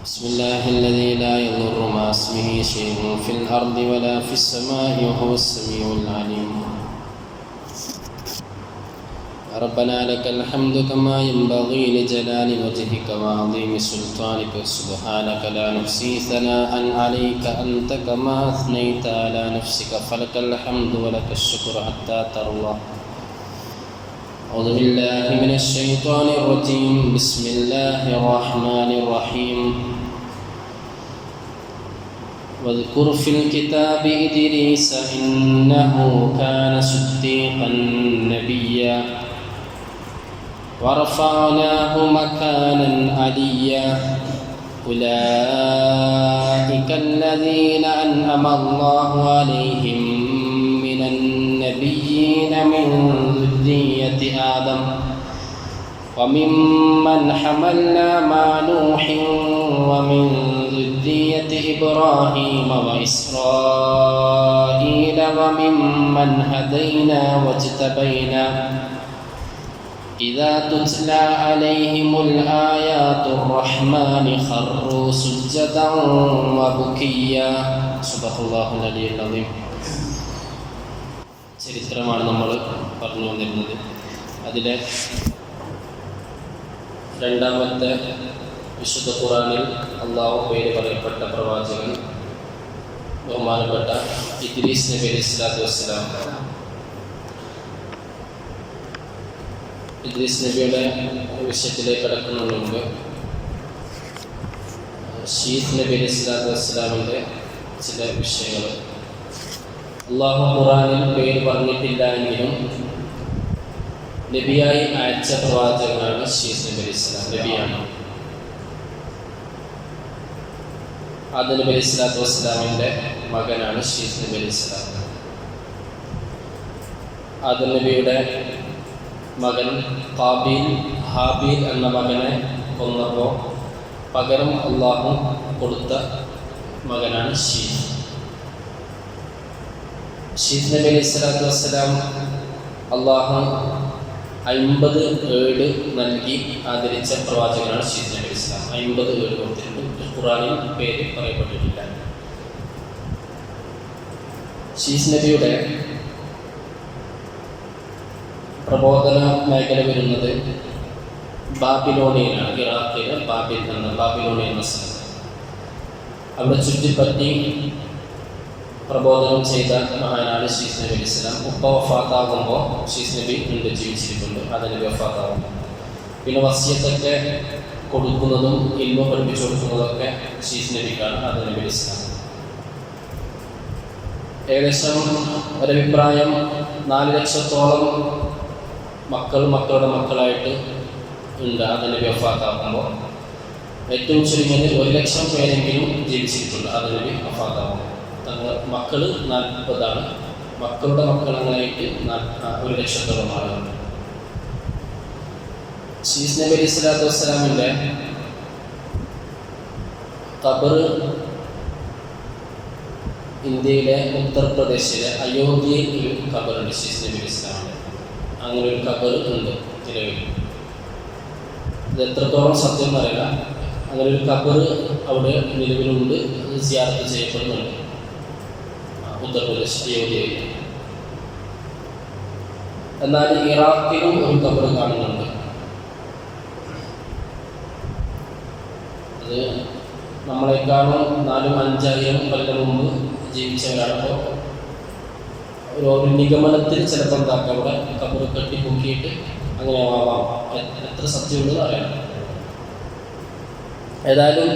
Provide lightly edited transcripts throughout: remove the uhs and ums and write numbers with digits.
بسم الله الذي لا يضر مع اسمه شيء في الأرض ولا في السماء وهو السميع العليم. ربنا لك الحمد كما ينبغي لجلال وجهك وعظيم سلطانك، سبحانك لا نحصي ثناء عليك أنت كما أثنيت على نفسك، فلك الحمد ولك الشكر حتى ترضى. أعوذ بالله من الشيطان الرجيم. بسم الله الرحمن الرحيم. واذكر في الكتاب إدريس إنه كان صديقا نبيا ورفعناه مكانا عليا. أولئك الذين أنعم الله عليهم من النبيين من ذرية آدم وممن حملنا مع نوح ومن ذرية إبراهيم وإسرائيل وممن هدينا واجتبينا. إذا تتلى عليهم الآيات الرحمن خروا سجدا وبكيا. صدق الله العلي العظيم. ചരിത്രമാണ് നമ്മൾ പറഞ്ഞു വന്നിരുന്നത്. അതിലെ രണ്ടാമത്തെ വിശുദ്ധ ഖുർആനിൽ അള്ളാഹു പേര് പറയപ്പെട്ട പ്രവാചകൻ ബഹുമാനപ്പെട്ട ഇദ്രീസ് നബി അലൈഹി സ്വലാത്തു വസ്സലാം. ഇദ്രീസ് നബിയുടെ വിഷയത്തിലേക്ക് കടക്കുന്നതിന് മുമ്പ് ഷീത്ത് നബി അലൈഹി സ്വലാത്തു വസ്സലാമിൻ്റെ ചില വിഷയങ്ങൾ. അള്ളാഹു ഖുർആനിൽ പേര് പറഞ്ഞിട്ടില്ല എങ്കിലും നബിയായി അയച്ച പ്രവാചകനാണ് ഷീത്ത് നബി അലൈഹി സ്വലാം. നബിയാണ്. ആദം നബി അലൈഹി സ്വലാത്തു വസ്സലാമിൻ്റെ മകനാണ് ഷീത്ത് നബി അലൈഹി സ്വലാം. ആദം നബിയുടെ മകൻ ഹാബീൽ എന്ന മകനെ കൊന്നപ്പോൾ പകരം അള്ളാഹു കൊടുത്ത മകനാണ് ഷീത്ത് നബി അലൈഹി സ്വലാത്തു വസ്സലാം. അള്ളാഹു 50 ഏട് നൽകി ആദരിച്ച പ്രവാചകനാണ് ഷീത്ത് നബി അലൈഹി സ്വലാം. 50 ഏട് കൊടുത്തിട്ടുണ്ട്. ഖുർആനിൽ പേര് പറയപ്പെട്ടിട്ടില്ല. ഷീത്ത് നബിയുടെ പ്രബോധന മേഖല വരുന്നത് ബാബിലോണിയനാണ്. ഇറാഖിലെ ബാബിലോണിയ എന്ന സ്ഥലം. അവിടെ ചുറ്റിപ്പറ്റി പ്രബോധനം ചെയ്ത മഹാനാണ് ഷീത്ത് നബി അലൈഹി സ്വലാം. ഉപ്പ വഫാത്താകുമ്പോൾ ഷീത്ത് നബി ജീവിച്ചിരിപ്പുണ്ട്. ആദം നബി വഫാത്താകുമ്പോൾ പിന്നെ വസിയത്തൊക്കെ കൊടുക്കുന്നതും ഇൽമ പഠിപ്പിച്ചു കൊടുക്കുന്നതൊക്കെ ഷീത്ത് നബിക്കാണ്. ആദം നബി അലൈഹി സ്വലാം. ഏകദേശം ഒരഭിപ്രായം 4 ലക്ഷത്തോളം മക്കളുടെ മക്കളായിട്ട് ഉണ്ട്. ആദം നബി വഫാത്താകുമ്പോൾ ഏറ്റവും ചുരുങ്ങിയത് 1 ലക്ഷം പേരെങ്കിലും ജീവിച്ചിട്ടുണ്ട്. ആദം നബി വഫാത്താകുമ്പോൾ മക്കൾ 40 മക്കളുടെ മക്കളങ്ങളായിട്ട് 1 ലക്ഷത്തോളം ആളുകളുണ്ട്. ഷീത്ത് നബി അലൈഹി സ്വലാത്തു വസ്സലാമിൻ്റെ ഖബർ ഇന്ത്യയിലെ ഉത്തർപ്രദേശിലെ അയോധ്യയിൽ ഒരു ഖബറുണ്ട്. ഷീത്ത് നബി അലൈഹി സ്വലാമിൻ്റെ അങ്ങനെ ഒരു ഖബർ ഉണ്ട് നിലവിൽ. ഇത് എത്രത്തോളം സത്യം എന്നറിയില്ല. അങ്ങനെ ഒരു ഖബർ അവിടെ നിലവിലുണ്ട്. സിയാറത്ത് ചെയ്യപ്പെടുന്നുണ്ട് ഉത്തർപ്രദേശ് അയോധ്യയിൽ. എന്നാൽ ഇറാഖിലും ഒരു ഖബർ കാണുന്നുണ്ട്. അത് നമ്മളെക്കാളും 4-5,000 കൊല്ലം മുമ്പ് ജീവിച്ചവരാണിപ്പോൾ. ഒരു നിഗമനത്തിൽ ചിലപ്പോൾ എന്താക്കാം അവിടെ ഖബർ കെട്ടിപ്പൊക്കിയിട്ട് അങ്ങനെ ആവാം. എത്ര സത്യമുണ്ടെന്ന് അറിയാം. ഏതായാലും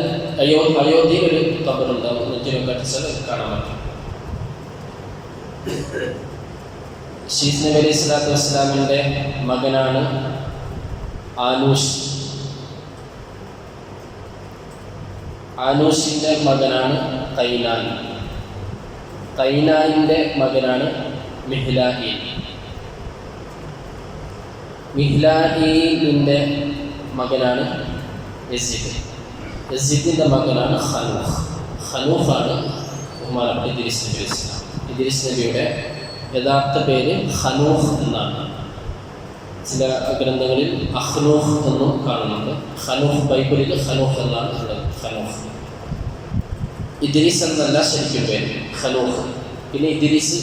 അയോധ്യയിൽ ഒരു ഖബറുണ്ടാവും. നെറ്റിലൊക്കെ അടിച്ചാൽ കാണാൻ പറ്റും. ഷീത്ത് നബി അലൈഹി സ്വലാത്തു വസ്സലാമിൻ്റെ മകനാണ് ആനൂഷിൻ്റെ മകനാണ് കൈനാനിൻ്റെ മകനാണ് മിഹ്ലാഈലിൻ്റെ മകനാണ് യസീദിൻ്റെ മകനാണ് ഖനൂഖാണ് ബഹുമാനപ്പെട്ട ഇദ്രീസ് നബി അലൈഹി സ്വലാം. ഇദ്രീസ് നബിയുടെ യഥാർത്ഥ പേര് ഖനൂഖ് എന്നാണ്. ചില ഗ്രന്ഥങ്ങളിൽ അഖ്നൂഖ് എന്നും കാണുന്നുണ്ട്. ഖനൂഖ് ബൈബിളിൽ ഖനൂഖ് എന്നാണ് ഉള്ളത്. ഖനൂഖ്. ഇദ്രീസ് എന്നല്ല ശരിക്കും പേര്, ഖനൂഖ്. പിന്നെ ഇദ്രീസ്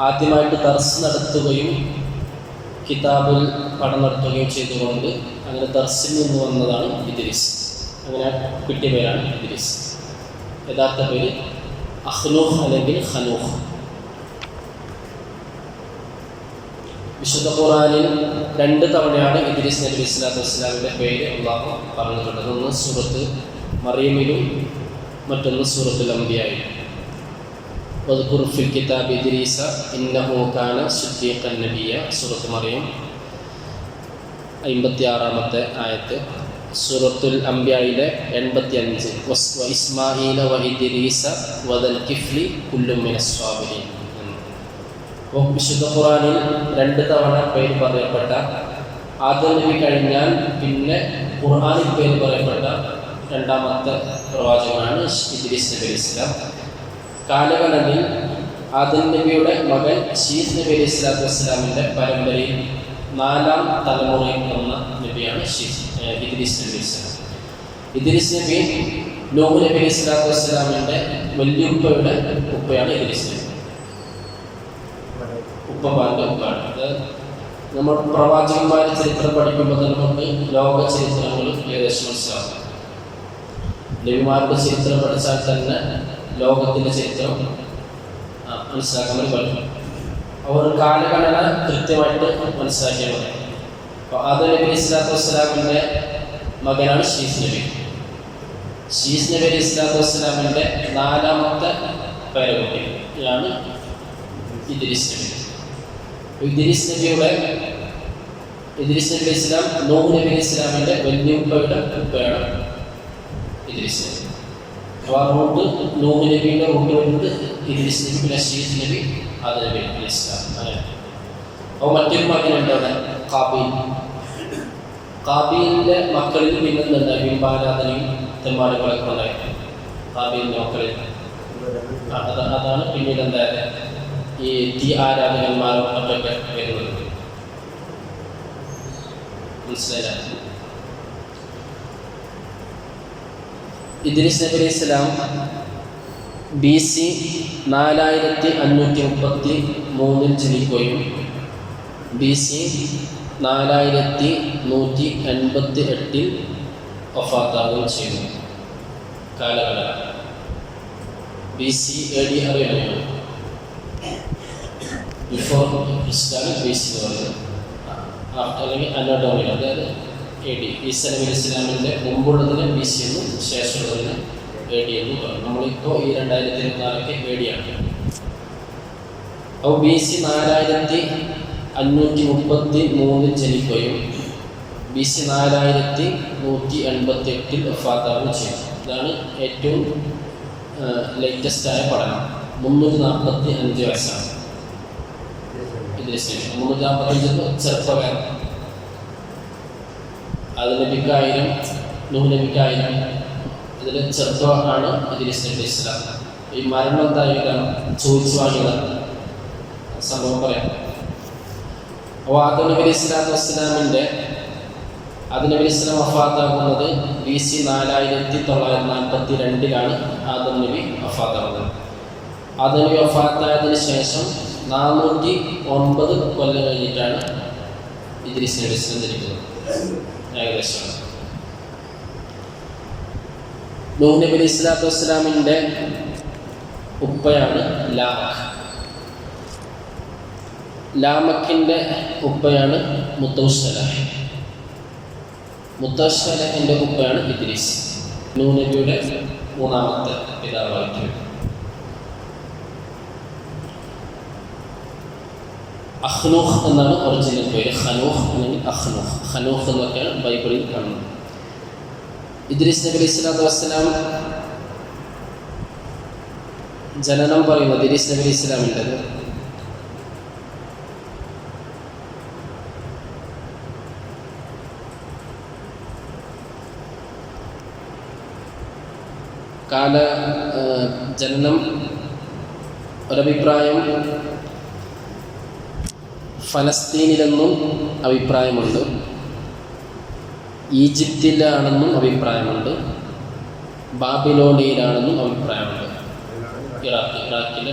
ആദ്യമായിട്ട് ദർസ് നടത്തുകയും കിതാബിൽ പഠനം നടത്തുകയും ചെയ്തുകൊണ്ട് അങ്ങനെ ദർസിൽ നിന്ന് വന്നതാണ് ഇദ്രീസ്. അങ്ങനെ കിട്ടിയ പേരാണ് ഇദ്രീസ്. യഥാർത്ഥ പേര് അഖ്നൂഖ് അല്ലെങ്കിൽ ഖനൂഖ്. വിശുദ്ധ ഖുർആനിൽ 2 തവണയാണ് ഇദ്രീസ് നബി സ്വല്ലല്ലാഹു അലൈഹി വസല്ലമയുടെ പേര് അല്ലാഹു പറഞ്ഞിട്ടുള്ളത്. ഒന്ന് സൂറത്ത് മറിയമിലും മറ്റൊന്ന് സൂറത്തുൽ അംബിയായിലും. വദ്കുർ ഫിൽ കിതാബി ഇദ്രീസ ഇന്നഹു കാന സിദ്ദീഖൻ നബിയ്യ, സൂറത്ത് മറിയം 56-ാമത്തെ ആയത്ത്. സൂറത്തുൽ അംബിയായിലെ 85 വ ഇസ്മാഈല വ ഇദ്രീസ വദൽ കിഫ്ലി കുല്ലും മിനസ് സ്വാബിരീൻ. വിശുദ്ധ ഖുർആനിൽ 2 തവണ പേര് പറയപ്പെട്ട ആദം നബി കഴിഞ്ഞാൽ പിന്നെ ഖുർആനിൽ പേര് പറയപ്പെട്ട 2ാമത്തെ പ്രവാചകനാണ് ഇദ്രീസ് നബി അലൈഹി സ്വലാം. കാലഘട്ടത്തിൽ ആദം നബിയുടെ മകൻ ശീസ് നബി അലൈഹി സ്വലാത്തു വസ്സലാമിൻ്റെ പരമ്പരയിൽ 4ാം തലമുറയിൽ വന്ന നബിയാണ് ഇദ്രീസ് നബി അലൈഹി സ്വലാം. ഇദ്രീസ് നബി നൂഹ് നബി അലൈഹി സ്വലാത്തു വസ്സലാമിൻ്റെ വല്യുപ്പയുടെ ഉപ്പയാണ് ഇദ്രീസ് നബി. ഉപ്പമാരുടെ ഉപ്പാണ്. അത് നമ്മൾ പ്രവാചകന്മാരുടെ ചരിത്രം പഠിക്കുമ്പോൾ തന്നെ നമുക്ക് ലോക ചരിത്രങ്ങൾ ഏകദേശം മനസ്സിലാവും. നബിമാരുടെ ചരിത്രം പഠിച്ചാൽ തന്നെ ലോകത്തിൻ്റെ ചരിത്രം മനസ്സിലാക്കാൻ വേണ്ടി പറ്റും. അവർ കാലഗണന കൃത്യമായിട്ട് മനസ്സിലാക്കിയാൽ മതി. അപ്പോൾ ആദം നബി അലൈഹി സ്വലാത്തു വസ്സലാമിൻ്റെ മകനാണ് ശീസ് നബി. ശീസ് നബി അലൈഹി സ്വലാത്തു വസ്സലാമിൻ്റെ 4ാമത്തെ പേരക്കുട്ടിയാണ് ഇദ്രീസ് നബി. ഇദ്രീസ് നബി അലൈഹി സ്വലാം നൂഹ് നബി അലൈഹി സ്വലാമിൻ്റെ വല്യുപ്പയുടെ ഉപ്പയാണ് ഇദ്രീസ് നബി. അപ്പോൾ അതുകൊണ്ട് നൂഹ് നബിയുടെ റൂട്ട് വരുന്നത് ഇദ്രീസ് നബി, പിന്നെ ശീസ് നബി, ആദം നബി അലൈഹി സ്വലാം. അങ്ങനെ. അപ്പോൾ മറ്റൊരു മകനുണ്ട് അവിടെ, ഖാബീൽ. ഖാബീലിൻ്റെ മക്കളിൽ പിന്നെ ബിംബാരാധനയും തെമ്മാടുകളൊക്കെ ഉണ്ടായിരുന്നു. ഖാബീലിൻ്റെ മക്കളിൽ അതാണ് പിന്നീട് എന്തായാലും ഈ തീ ആരാധകന്മാരും മറ്റൊക്കെ വരുന്നത്. മനസ്സിലായില്ല? ഇദ്രീസ് നബി അലൈഹി സ്വലാം BC 4533 ജനിക്കുകയും BC 4188 വഫാത്താവുകയും ചെയ്തു. കാലഘട്ടം BC AD അറിയാമോ? ബിഫോർ ക്രിസ്റ്റാണ് BC എന്ന് പറയുന്നത്. അല്ലെങ്കിൽ അനോട്ടോമിയിൽ, അതായത് AD. ഈസാ നബി അലൈഹി സ്വലാമിൻ്റെ മുമ്പുള്ളതിന് BC എന്നും ശേഷമുള്ളതിന് AD എന്നും പറയും. നമ്മളിപ്പോൾ ഈ 2024 AD ആണ്. അപ്പോൾ BC 4533 ജനിക്കുകയും BC 4188 വഫാത്താവുകയും ചെയ്തു. ഇതാണ് ഏറ്റവും ലേറ്റസ്റ്റായ പഠനം. 345 വയസ്സാണ് ഇദ്രീസ് നബി. 345 ചെറുപ്പക്കാരൻ. ആദം നബിക്ക് 1000, നൂഹ് നബിക്ക് 1000. ഇതിൽ ചെറുപ്പമാണ് ഇദ്രീസ് നബി അലൈഹി സ്വലാം. ഈ മരണം എന്തായിട്ടാണ് ചോദിച്ചു വാങ്ങിയതാണ് സംഭവം പറയാം. അപ്പോൾ ആദം നബി അലൈഹി സ്വലാത്തു വസ്സലാമിൻ്റെ ആദം നബി അലൈഹി സ്വലാം വഫാത്താകുന്നത് BC 4942 ആദം നബി വഫാത്താകുന്നത്. ആദം നബി വഫാത്തായതിനു ശേഷം 409 കൊല്ലം കഴിഞ്ഞിട്ടാണ് ഇദ്രീസ് നബി അലൈഹി സ്വലാം ജനിക്കുന്നത്. ഏകദേശം നൂഹ് നബി അലൈഹി സ്വലാത്തു വസ്സലാമിൻ്റെ ഉപ്പയാണ് ലാമഖ്. ലാമഖിൻ്റെ ഉപ്പയാണ് മുത്തവസ്സലഹ്. മുത്തവസ്സലഹിൻ്റെ ഉപ്പയാണ് ഇദ്രീസ്. നൂഹ് നബിയുടെ 3ാമത്തെ പിതാവായിട്ട്. അഖ്നൂഖ് എന്നാണ് ഒറിജിനൽ പേര്. ഖനൂഖ് അല്ലെങ്കിൽ അഖ്നൂഖ്. ഖനൂഖ് എന്നൊക്കെയാണ് ബൈബിളിൽ കാണുന്നത്. ഇദ്രീസ് നബി അലൈഹി സ്വലാത്തു വസ്സലാം ജനനം പറയുന്നത് ഇദ്രീസ് നബി അലൈഹി സ്വലാമിൻ്റെത് ജനനം ഒരഭിപ്രായം ഫലസ്തീനിലെന്നും അഭിപ്രായമുണ്ട്. ഈജിപ്തിലാണെന്നും അഭിപ്രായമുണ്ട്, ബാബിലോണിയയിലാണെന്നും അഭിപ്രായമുണ്ട്. ഇറാഖിലെ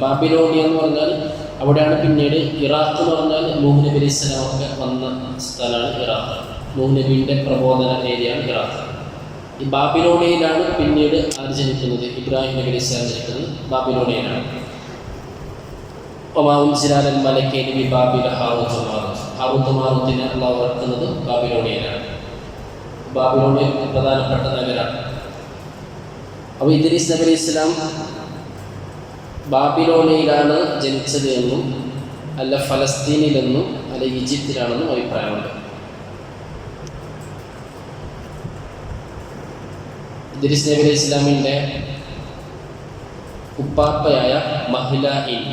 ബാബിലോണിയ എന്ന് പറഞ്ഞാൽ അവിടെയാണ് പിന്നീട് ഇറാഖ് എന്ന് പറഞ്ഞാൽ നൂഹ് നബി അലൈഹി സ്വലാമൊക്കെ വന്ന സ്ഥലമാണ് ഇറാഖ്. നൂഹ് നബിയുടെ പ്രബോധന ഏരിയയാണ് ഇറാഖ്. ഈ ബാബിലോണിയയിലാണ് പിന്നീട് ആര് ജനിക്കുന്നത്? ഇബ്രാഹിം നബി അലൈഹി സ്വലാം ജനിക്കുന്നത് ബാബിലോണിയയിലാണ്. ഹാറൂത്ത് മാറൂത്തിനെ അള്ളാഹു വളർത്തുന്നത് ബാബിലോണിയയിലാണ്. ബാബിലോണിയ പ്രധാനപ്പെട്ട നഗരമാണ്. അപ്പോൾ ഇദ്രീസ് നബി അലൈഹി സ്വലാം ബാബിലോണിയയിലാണ് ജനിച്ചത് എന്നും അല്ല ഫലസ്തീനിലെന്നും അല്ല ഈജിപ്തിലാണെന്നും അഭിപ്രായമുണ്ട്. ഇദ്രീസ് നബി അലൈഹി സ്വലാമിൻ്റെ ഉപ്പാപ്പയായ മഹ്ലാഇൻ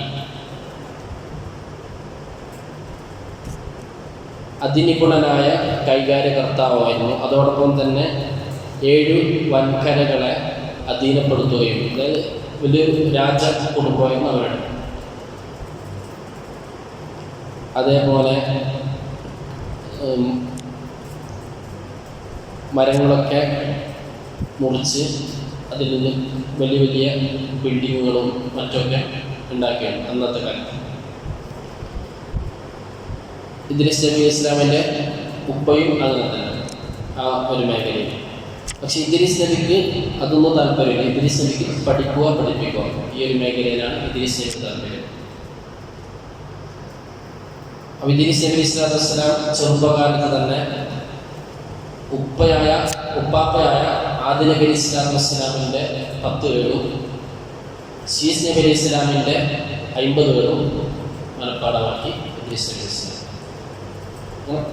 അതിനിപുണനായ കൈകാര്യകർത്താവായിരുന്നു. അതോടൊപ്പം തന്നെ 7 വൻകരകളെ അധീനപ്പെടുത്തുകയും, അതായത് വലിയൊരു രാജ കുടുംബമായിരുന്നു അവരുടെ. അതേപോലെ മരങ്ങളൊക്കെ മുറിച്ച് അതിൽ നിന്ന് വലിയ വലിയ ബിൽഡിങ്ങുകളും മറ്റൊക്കെ ഉണ്ടാക്കിയാണ് അന്നത്തെ കാലത്ത്. ഇദ്രീസ് നബി അലൈഹി സ്വലാമിൻ്റെ ഉപ്പയും അങ്ങനെ തന്നെ ആ ഒരു മേഖലയിൽ. പക്ഷെ ഇദ്രീസ് നബിക്ക് അതൊന്നും താല്പര്യമില്ല. ഇദ്രീസ് നബിക്ക് പഠിപ്പിക്കുക ഈ ഒരു മേഖലയിലാണ് ഇദ്രീസ് നബിക്ക് താല്പര്യം. അപ്പോൾ ഇദ്രീസ് നബി അലൈഹി സ്വലാത്തു വസ്സലാം ചെറുപ്പകാലത്ത് തന്നെ ഉപ്പാപ്പയായ ആദി നബി അലൈഹി സ്വലാത്തു വസ്സലാമിൻ്റെ 10 വേളും ശീസ് നബി അലൈഹി സ്വലാമിൻ്റെ 50 വേളും മനഃപ്പാടമാക്കി ഇദ്രീസ് നബി അലൈഹി സ്വലാം.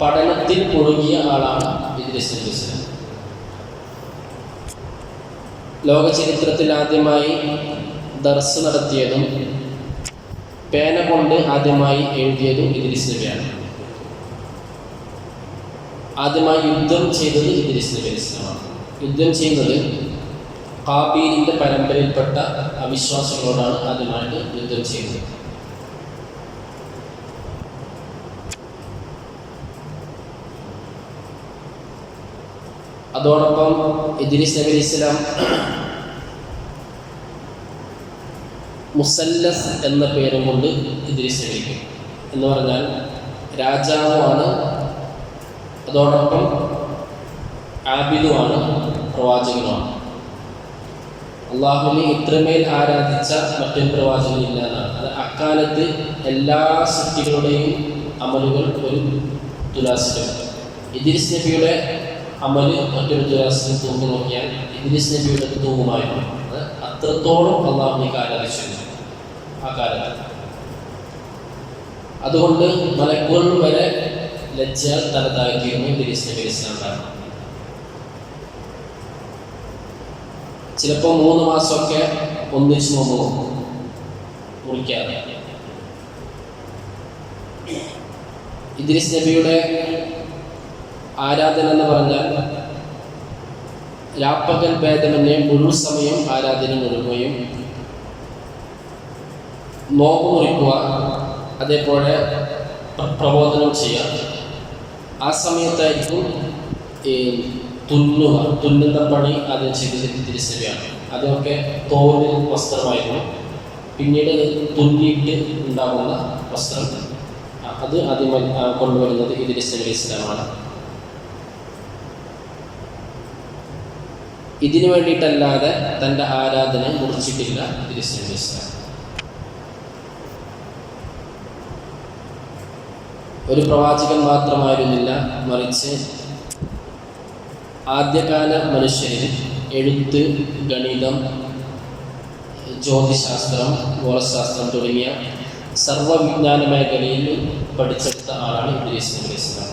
പഠനത്തിൽ ഒഴുകിയ ആളാണ് ഇദ്രീസ് നബി അലൈഹി സ്വലാം. ലോക ചരിത്രത്തിൽ ആദ്യമായി ദർസ് നടത്തിയതും പേന കൊണ്ട് ആദ്യമായി എഴുതിയതും ഇദ്രീസ് നബിയാണ്. ആദ്യമായി യുദ്ധം ചെയ്തത് ഇദ്രീസ് നബി അലൈഹി സ്വലാമാണ്. യുദ്ധം ചെയ്യുന്നത് ഖാബീലിൻ്റെ പരമ്പരയിൽപ്പെട്ട അവിശ്വാസികളോടാണ് ആദ്യമായിട്ട് യുദ്ധം ചെയ്യുന്നത്. അതോടൊപ്പം ഇദ്രീസ് നബി അലൈഹി സ്വലാം മുസല്ലസ് എന്ന പേരും കൊണ്ട് ഇദ്രീസ് നബിക്ക് എന്ന് പറഞ്ഞാൽ രാജാവുമാണ്, അതോടൊപ്പം ആബിദുമാണ്, പ്രവാചകനുമാണ്. അള്ളാഹുവിനെ ഇത്രമേൽ ആരാധിച്ച മറ്റൊരു പ്രവാചകനില്ല എന്നാണ്. അത് അക്കാലത്ത് എല്ലാ സൃഷ്ടികളുടെയും അമലുകൾ ഒരു തുലാസിലുണ്ട്. ഇദ്രീസ് നബിയുടെ അമല് മറ്റൊരു തുലാസിൽ തൂങ്ങി നോക്കിയാൽ ഇദ്രീസ് നബിയുടെ തൂങ്ങുമായിരുന്നു. അത് അത്രത്തോളം അള്ളാഹുവിനെ ആരാധിച്ചിരുന്നു ആ കാലത്ത്. അതുകൊണ്ട് മലക്കുകൾ വരെ ലജ്ജ തലതാക്കിയിരുന്നു ഇദ്രീസ് നബി അലൈഹി സ്വലാം കാരണം. ചിലപ്പോൾ 3 മാസമൊക്കെ ഒന്നിച്ച് നോമ്പ് മുറിക്കാതെ. ഇദ്രീസ് നബിയുടെ ആരാധന എന്ന് പറഞ്ഞാൽ രാപ്പകൽ ഭേദമന്യേ മുഴുവൻ സമയം ആരാധന മുഴുകുകയും നോമ്പ് മുറിക്കുക, അതേപോലെ പ്രബോധനം ചെയ്യുക. ആ സമയത്തായിരിക്കും തുന്നുന്ന പണി ആദ്യം ചെയ്തത് ഇദ്രീസ് നബിയാണ്. അതൊക്കെ തോലിൽ വസ്ത്രമായിരുന്നു. പിന്നീട് തുന്നിയിട്ട് ഉണ്ടാകുന്ന വസ്ത്രം അത് ആദ്യം കൊണ്ടുവരുന്നത് ഇദ്രീസ് നബി അലൈഹി സ്വലാമാണ്. ഇതിനു വേണ്ടിയിട്ടല്ലാതെ തൻ്റെ ആരാധന മുറിച്ചിട്ടില്ല ഇദ്രീസ് നബി അലൈഹി സ്വലാം. ഒരു പ്രവാചകൻ മാത്രമായിരുന്നില്ല, മറിച്ച് ആദ്യകാല മനുഷ്യരിൽ എഴുത്ത്, ഗണിതം, ജ്യോതിശാസ്ത്രം, ഗോളശാസ്ത്രം തുടങ്ങിയ സർവ്വവിജ്ഞാന മേഖലയിൽ പഠിച്ചെടുത്ത ആളാണ് ഇദ്രീസ് നബി അലൈഹി സ്വലാം.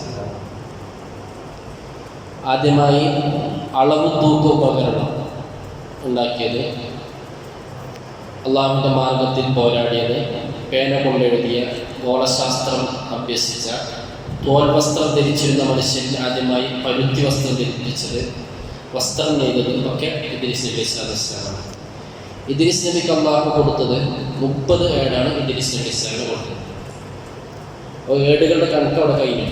ആദ്യമായി അളവ് തൂക്ക ഉപകരണം ഉണ്ടാക്കിയത്, അള്ളാഹുവിൻ്റെ മാർഗത്തിൽ പോരാടിയത്, പേന കൊണ്ടെഴുതിയ, ഗോളശാസ്ത്രം അഭ്യസിച്ച, തോൽ വസ്ത്രം ധരിച്ചിരുന്ന മനുഷ്യൻ ആദ്യമായി പരുത്തി വസ്ത്രം ധരിപ്പിച്ചത്, വസ്ത്രം നെയ്തത് ഒക്കെ ഇദ്രീസ് നബി അലൈഹി സ്വലാമാണ്. ഇദ്രീസ് നബിക്ക് അള്ളാഹു കൊടുത്തത് 30 ഏടാണ് ഇദ്രീസ് നബി അലൈഹി സ്വലാമിന് കൊടുത്തത്. അപ്പോൾ ഏടുകളുടെ കണക്ക് അവിടെ കഴിഞ്ഞു.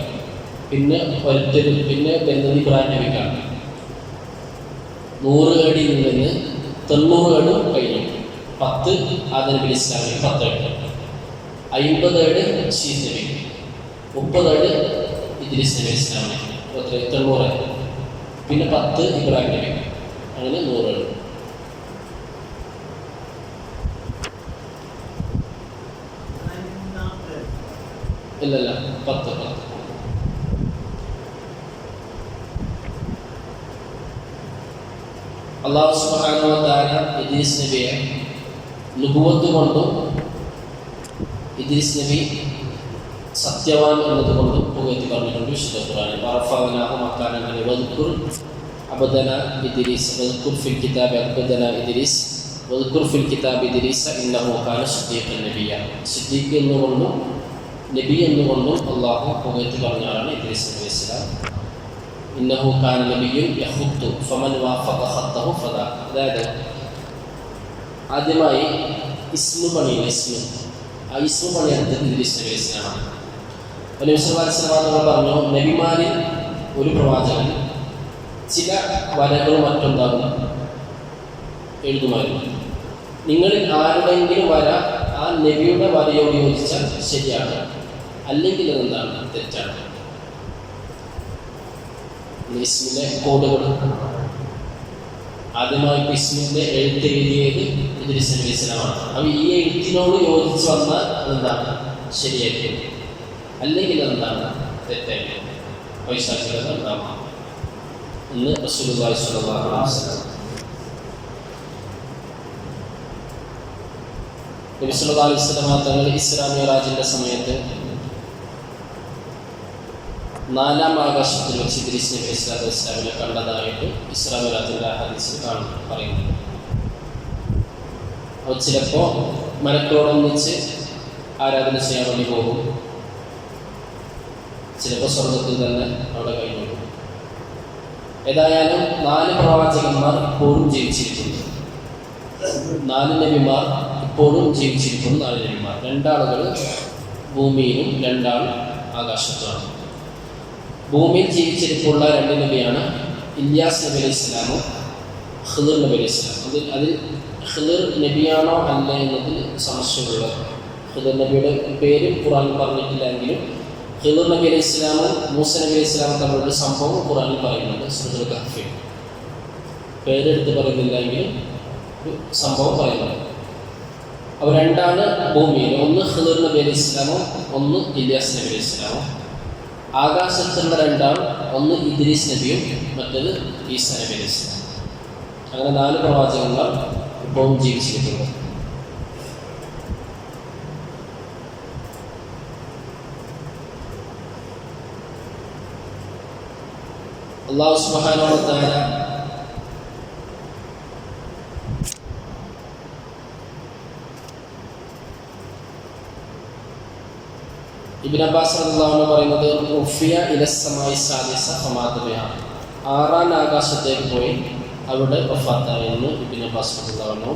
പിന്നെ ഒരൊറ്റൊരു പിന്നെ വരുന്നത് ഇബ്രാഹിം നബിക്കാണ്. 100 ഏടിൽ നിന്ന് 90 ഏട് കഴിഞ്ഞു. 10 ആദം നബി ഇസ്ലാമിൽ 10 ഏട്, 50 ഏട് ശീസ് നബി, 30 ഏട് ഇദ്രീസ് നബി ഇസ്ലാമിൽ 90 ഏട്, പിന്നെ 10 ഇബ്രാഹിം നബി, അങ്ങനെ 100 ഏട്. ഇല്ലല്ല 10. അല്ലാഹു സുബ്ഹാനഹു വ തആല ഇദ്രീസ് നബിയെ നുബുവത്ത് കൊണ്ടും ഇദ്രീസ് നബി സത്യവാൻ എന്നതുകൊണ്ടും പുകഴ്ത്തി പറഞ്ഞിട്ടുണ്ട് വിശുദ്ധ ഖുർആനിൽ. വറഫഅനാഹു മക്കാനൻ അലി വദ്കുർ അബ്ദന ഇദ്രീസ് വദ്കുർ ഫിൽ കിതാബി അബ്ദന ഇദ്രീസ് വദ്കുർ ഫിൽ കിതാബി ഇദ്രീസ ഇന്നഹു കാന സിദ്ദീഖൻ നബിയ. സിദ്ദീഖ് എന്നുകൊണ്ടും നബി എന്നുകൊണ്ടും അള്ളാഹു പുകഴ്ത്തി പറഞ്ഞാലാണ് ഇദ്രീസ് നബി ഇസ്ലാം. ഇന്നഹു കാന നബിയ്യുൻ യഖുത്തു ഫമൻ വാഫഖ ഖത്തഹു ഫദാ. അതായത് ആദ്യമായി ഇസ്മു പണിയില്ല, ആ ഇസ്മു പണിയെടുത്തത് ഇദ്രീസ് നബി ഇസ്ലാമാണ്. നബി സല്ലല്ലാഹു അലൈഹി വസല്ലം പറഞ്ഞു, നബിമാരിൽ ഒരു പ്രവാചകൻ ചില വരകളും മറ്റുണ്ടാകും എഴുതുമായിരുന്നു. നിങ്ങളിൽ ആരുടെയെങ്കിലും വര ആ നബിയുടെ വരയോട് യോജിച്ചാൽ ശരിയാണ്, അല്ലെങ്കിൽ അതെന്താണ് തെറ്റാണ്. ഇസ്മിന്റെ കോഡുകൾ ആദ്യമായി ഇസ്മിന്റെ എഴുത്തെഴുതിയത് ഇദ്രീസ് നബി ഇസ്ലാമാണ്. അപ്പോൾ ഈ എഴുത്തിനോട് യോജിച്ച് വന്നാൽ അതെന്താണ് ശരിയായിരിക്കും, അല്ലെങ്കിൽ അതെന്താണ് തെറ്റായിരിക്കും, വൈശാഖികത ഉണ്ടാവാം എന്ന് റസൂലുള്ളാഹി സ്വല്ലല്ലാഹു അലൈഹി വസല്ലം. നബി സല്ലല്ലാഹു അലൈഹി വസല്ലം തങ്ങൾ ഇസ്രാ മിഅ്റാജിന്റെ സമയത്ത് 4-ാം ആകാശത്തിൽ വെച്ച് ഇദ്രീസ് നബി ഇസ്ലാമിനെ കണ്ടതായിട്ട് ഇസ്രാ മിഅ്റാജിന്റെ ഹദീസിൽ പറയുന്നുണ്ട്. അപ്പോൾ ചിലപ്പോൾ മലക്കളോടൊന്നിച്ച് ആരാധന ചെയ്യാൻ വേണ്ടി പോകും, ചിലപ്പോൾ സ്വർഗത്തിൽ തന്നെ അവിടെ കഴിഞ്ഞു. ഏതായാലും 4 പ്രവാചകന്മാർ ഇപ്പോഴും ജീവിച്ചിരിക്കുന്നു, 4 നബിമാർ ഇപ്പോഴും ജീവിച്ചിരിക്കുന്നു. 4 നബിമാർ, 2 ആളുകൾ ഭൂമിയിലും 2 ആൾ ആകാശത്തുമാണ്. ഭൂമിയിൽ ജീവിച്ചിരിപ്പുള്ള 2 നബിയാണ് ഇല്യാസ് നബി അലൈഹി ഇസ്ലാമും ഖിദർ നബി അലൈഹി ഇസ്ലാം. അതിൽ ഖിദർ നബിയാണോ അല്ല എന്നതിൽ സംശയമുള്ളത്. ഖിദർ നബിയുടെ പേര് ഖുർആനിൽ പറഞ്ഞിട്ടില്ലെങ്കിലും ഖിദർ നബി അലൈഹി ഇസ്ലാമും മൂസ നബി അലൈഹി ഇസ്ലാമും തമ്മിലുള്ള സംഭവം ഖുർആനിൽ പറയുന്നുണ്ട്. സൂറത്തുൽ കഹ്ഫിൽ പേരെടുത്ത് പറയുന്നില്ലെങ്കിലും സംഭവം പറയുന്നുണ്ട്. അവർ 2 ആണ് ഭൂമിയിൽ, ഒന്ന് ഖിദർ നബി അലൈഹി ഇസ്ലാമും ഒന്ന് ഇല്യാസ് നബി അലൈഹി ഇസ്ലാമും. ആകാശത്തുള്ള 2 ആൾ, ഒന്ന് ഇദ്രീസ് നബിയും മറ്റേത് ഈസാ നബി അലൈഹി ഇസ്ലാം. അങ്ങനെ 4 പ്രവാചകന്മാർ ഇപ്പോഴും ജീവിച്ചിരിക്കുന്നു. അല്ലാഹു സുബ്ഹാനഹു വ തആല ഇബ്നു അബ്ബാസ് റളിയല്ലാഹു അൻഹു പറയുന്നത്, ഉഫിയ ഇലസ്സമായി സാദിസ ഫമാത ബിഹാ. 6-ാം ആകാശത്തേക്ക് പോയി അവിടെ വഫാത്തായി എന്ന് ഇബ്നു അബ്ബാസ് റളിയല്ലാഹു അൻഹു.